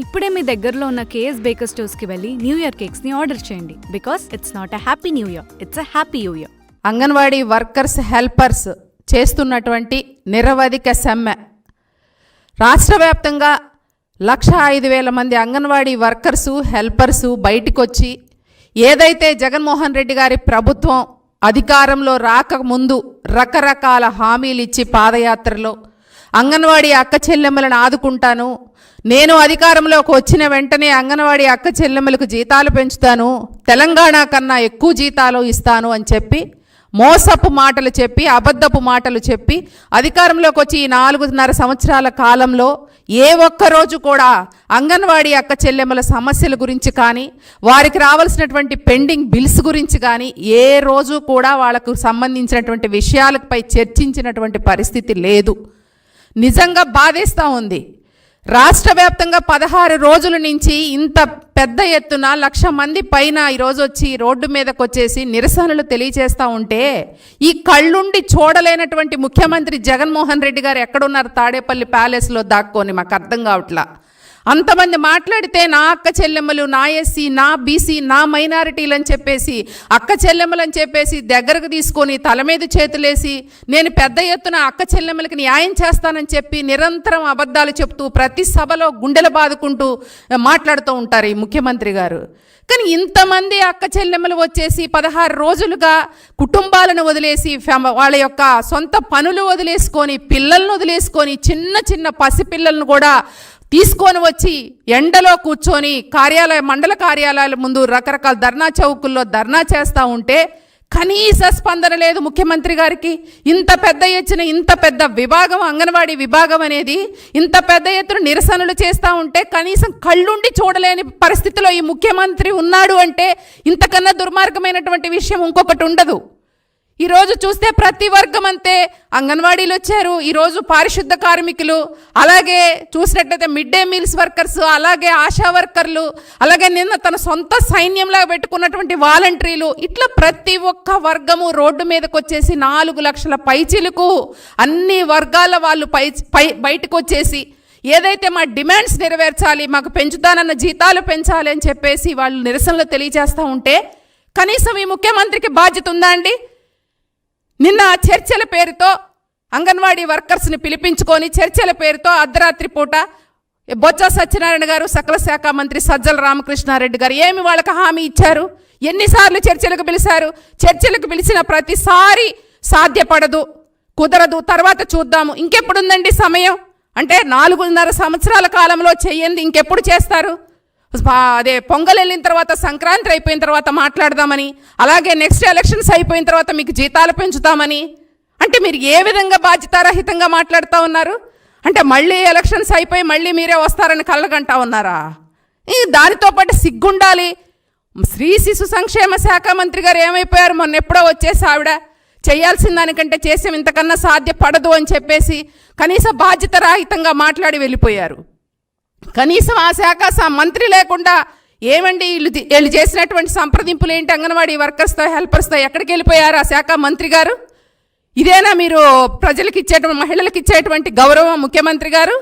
ఇప్పుడే మీ దగ్గరలో ఉన్న కేఎస్ బేకర్ స్టోర్స్కి వెళ్ళి న్యూ ఇయర్ కేక్స్ని ఆర్డర్ చేయండి. Because it's not a happy new year, it's a happy new year. Anganwadi workers helpers చేస్తున్నటువంటి నిరవధిక సమ్మె. రాష్ట్ర వ్యాప్తంగా 1,05,000 మంది అంగన్వాడీ వర్కర్సు హెల్పర్సు బయటకు వచ్చి ఏదైతే జగన్మోహన్ రెడ్డి గారి ప్రభుత్వం అధికారంలో రాకముందు రకరకాల హామీలు ఇచ్చి పాదయాత్రలో అంగన్వాడీ అక్క చెల్లెమ్మలను ఆదుకుంటాను, నేను అధికారంలోకి వచ్చిన వెంటనే అంగన్వాడీ అక్క చెల్లెమ్మలకు జీతాలు పెంచుతాను, తెలంగాణ కన్నా ఎక్కువ జీతాలు ఇస్తాను అని చెప్పి మోసపు మాటలు చెప్పి అబద్ధపు మాటలు చెప్పి అధికారంలోకి వచ్చి ఈ 4.5 సంవత్సరాల కాలంలో ఏ ఒక్కరోజు కూడా అంగన్వాడీ అక్క చెల్లెమ్మల సమస్యల గురించి కానీ వారికి రావాల్సినటువంటి పెండింగ్ బిల్స్ గురించి కానీ ఏ రోజు కూడా వాళ్ళకు సంబంధించినటువంటి విషయాలపై చర్చించినటువంటి పరిస్థితి లేదు. నిజంగా బాధేస్తూ ఉంది. రాష్ట్ర వ్యాప్తంగా 16 రోజుల నుంచి ఇంత పెద్ద ఎత్తున 1,00,000 మంది పైన ఈరోజు వచ్చి రోడ్డు మీదకి వచ్చేసి నిరసనలు తెలియజేస్తూ ఉంటే ఈ కళ్ళుండి చూడలేనటువంటి ముఖ్యమంత్రి జగన్మోహన్ రెడ్డి గారు ఎక్కడున్నారు? తాడేపల్లి ప్యాలెస్లో దాక్కొని మాకు అర్థం కావట్లా. అంతమంది మాట్లాడితే నా అక్క చెల్లెమ్మలు, నా ఎస్సీ, నా బీసీ, నా మైనారిటీలు అని చెప్పేసి అక్క చెల్లెమ్మలు అని చెప్పేసి దగ్గరకు తీసుకొని తల మీద చేతులేసి నేను పెద్ద ఎత్తున అక్క చెల్లెమ్మలకి న్యాయం చేస్తానని చెప్పి నిరంతరం అబద్ధాలు చెప్తూ ప్రతి సభలో గుండెలు బాదుకుంటూ మాట్లాడుతూ ఉంటారు ఈ ముఖ్యమంత్రి గారు. కానీ ఇంతమంది అక్క చెల్లెమ్మలు వచ్చేసి 16 రోజులుగా కుటుంబాలను వదిలేసి వాళ్ళ యొక్క సొంత పనులు వదిలేసుకొని పిల్లలను వదిలేసుకొని చిన్న చిన్న పసిపిల్లలను కూడా తీసుకొని వచ్చి ఎండలో కూర్చొని మండల కార్యాలయాల ముందు రకరకాల ధర్నా చౌకుల్లో ధర్నా చేస్తూ ఉంటే కనీస స్పందన లేదు ముఖ్యమంత్రి గారికి. ఇంత పెద్ద ఎత్తున ఇంత పెద్ద విభాగం అంగన్వాడీ విభాగం అనేది ఇంత పెద్ద ఎత్తున నిరసనలు చేస్తూ ఉంటే కనీసం కళ్ళుండి చూడలేని పరిస్థితిలో ఈ ముఖ్యమంత్రి ఉన్నాడు అంటే ఇంతకన్నా దుర్మార్గమైనటువంటి విషయం ఇంకొకటి ఉండదు. ఈరోజు చూస్తే ప్రతి వర్గం అంతే. అంగన్వాడీలు వచ్చారు, ఈరోజు పారిశుద్ధ కార్మికులు, అలాగే చూసినట్లయితే మిడ్ డే మీల్స్ వర్కర్స్, అలాగే ఆశా వర్కర్లు, అలాగే నిన్న తన సొంత సైన్యంలా పెట్టుకున్నటువంటి వాలంటీర్లు, ఇట్లా ప్రతి ఒక్క వర్గము రోడ్డు మీదకి వచ్చేసి 4 లక్షల పైచిలకు అన్ని వర్గాల వాళ్ళు బయటకు వచ్చేసి ఏదైతే మా డిమాండ్స్ నెరవేర్చాలి, మాకు పెంచుతానన్న జీతాలు పెంచాలి అని చెప్పేసి వాళ్ళు నిరసనలు తెలియజేస్తూ ఉంటే కనీసం ఈ ముఖ్యమంత్రికి బాధ్యత ఉందా అండి? నిన్న చర్చల పేరుతో అంగన్వాడీ వర్కర్స్ని పిలిపించుకొని చర్చల పేరుతో అర్ధరాత్రి పూట బొత్స సత్యనారాయణ గారు, సకల శాఖ మంత్రి సజ్జల రామకృష్ణారెడ్డి గారు ఏమి వాళ్ళకి హామీ ఇచ్చారు? ఎన్నిసార్లు చర్చలకు పిలిచారు? చర్చలకు పిలిచిన ప్రతిసారి సాధ్యపడదు, కుదరదు, తర్వాత చూద్దాము. ఇంకెప్పుడుందండి సమయం? అంటే 4.5 సంవత్సరాల కాలంలో చెయ్యండి ఇంకెప్పుడు చేస్తారు? అదే పొంగల్ వెళ్ళిన తర్వాత సంక్రాంతి అయిపోయిన తర్వాత మాట్లాడదామని, అలాగే నెక్స్ట్ ఎలక్షన్స్ అయిపోయిన తర్వాత మీకు జీతాలు పెంచుతామని, అంటే మీరు ఏ విధంగా బాధ్యతారహితంగా మాట్లాడుతూ ఉన్నారు? అంటే మళ్ళీ ఎలక్షన్స్ అయిపోయి మళ్ళీ మీరే వస్తారని కళ్ళగంటా ఉన్నారా? దానితో పాటు సిగ్గుండాలి. స్త్రీ శిశు సంక్షేమ శాఖ మంత్రి గారు ఏమైపోయారు? మొన్న ఎప్పుడో వచ్చేసి ఆవిడ చేయాల్సిన దానికంటే చేసాం, ఇంతకన్నా సాధ్యపడదు అని చెప్పేసి కనీస బాధ్యత రాహితంగా మాట్లాడి వెళ్ళిపోయారు. కనీసం ఆ శాఖ మంత్రి లేకుండా ఏమండి వీళ్ళు చేసినటువంటి సంప్రదింపులు ఏంటి? అంగన్వాడీ వర్కర్స్తో హెల్పర్స్తో ఎక్కడికి వెళ్ళిపోయారు ఆ శాఖ మంత్రి గారు? ఇదేనా మీరు ప్రజలకు ఇచ్చేటువంటి మహిళలకు ఇచ్చేటువంటి గౌరవం ముఖ్యమంత్రి గారు?